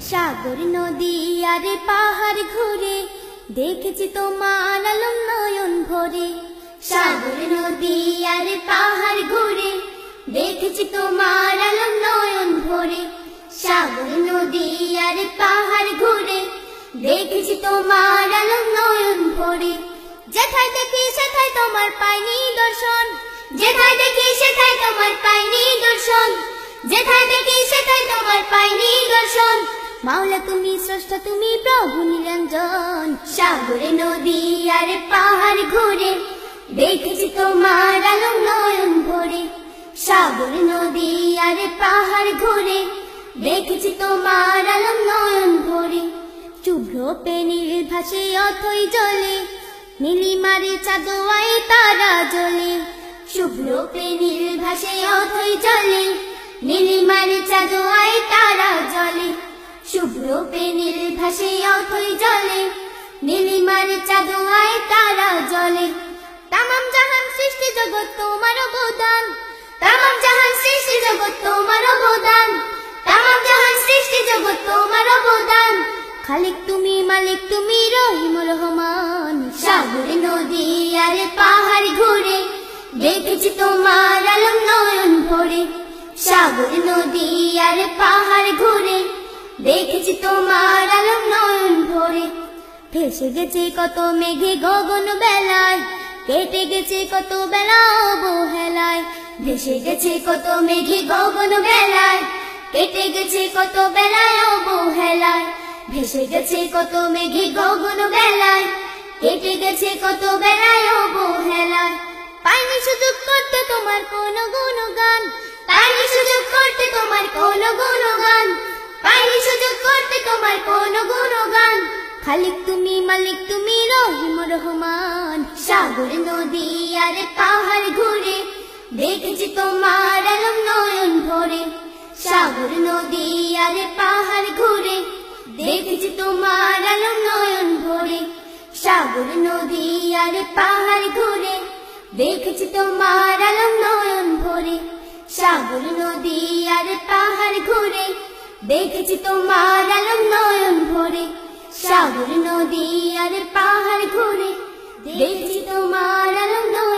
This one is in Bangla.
সাগর নদী আর পাহাড় ঘুরে দেখেছি তোমার আলম নয়ন ভরে। সাগর নদী আর পাহাড় ঘুরে দেখেছি তোমার আলম নয়ন ভরে। সাগর নদী আর পাহাড় ঘুরে দেখেছি তোমার আলম নয়ন ভরে। যেথায় দেখি সেথায় তোমার পাইনি দর্শন, যেথায় দেখি সেথায় তোমার পাইনি দর্শন, যেথায় দেখি সেথায় তোমার পাইনি দর্শন। মাওলা তুমি স্রষ্টা, তুমি প্রভু নিরঞ্জন। সাগর নদী আর পাহাড় ঘুরে দেখেছি তোমার আলম নয়ন ভরে। সাগর নদী আর পাহাড় ঘুরে দেখেছি তোমার আলম নয়ন ভরে। শুভ্র পেনিল ভাসে অথই জলে, নীলিমার চাঁদোয়ায় তারা জ্বলে। শুভ্র পেনিল ভাসে অথই জলে, নীলিমার চাঁদোয়ায় তারা জ্বলে। শুভ্র পেনিল ভাসে অথই জলে, নীলিমার চাঁদোয়ায় তারা জ্বলে। তামাম জাহান সৃষ্টি জগৎ তোমার অবদান, তামাম জাহান সৃষ্টি জগৎ তোমার অবদান, তামাম জাহান সৃষ্টি জগৎ তোমার অবদান। খালিক তুমি, মালিক তুমি, রহিম রহমান। সাগর নদী আর পাহাড় ঘুরে দেখেছি তোমার আলম নয়ন ভরে। সাগর নদী আর পাহাড় ঘুরে দেখেছি তোমার আলম নয়ন ভরে। ভেসে গেছে কত মেঘে গগন বেলায়, কেটে গেছে কত বেলা অবহেলায়। ভেসে গেছে কত মেঘে গগন বেলায়, কেটে গেছে কত বেলায় অবহেলায়। ভেসে গেছে কত মেঘে গগন বেলায়, কেটে গেছে কত বেলায় অবহেলায়। পাইনি সুযোগ করতে তোমার কোন গুণগান, পাইনি সুযোগ করতে তোমার কোন গুণগান, পাইনি সুযোগ করতে তোমার কোন গুণগান। খালিক তুমি, মালিক তুমি, রহিম রহমান। সাগর নদী আর পাহাড় ঘুরে দেখেছি তোমার আলম নয়ন ভরে। সাগর নদী আর পাহাড় ঘুরে দেখেছি তোমার আলম নয়ন ভরে। সাগর নদী আর পাহাড় ঘুরে দেখেছি তোমার আলম নয়ন ভরে। সাগর নদী আর পাহাড় ঘুরে দেখেছি তোমার আলম নয়ন ভরে। সাগর নদী আর পাহাড় ঘুরে দেখেছি তোমার আলম নয়ন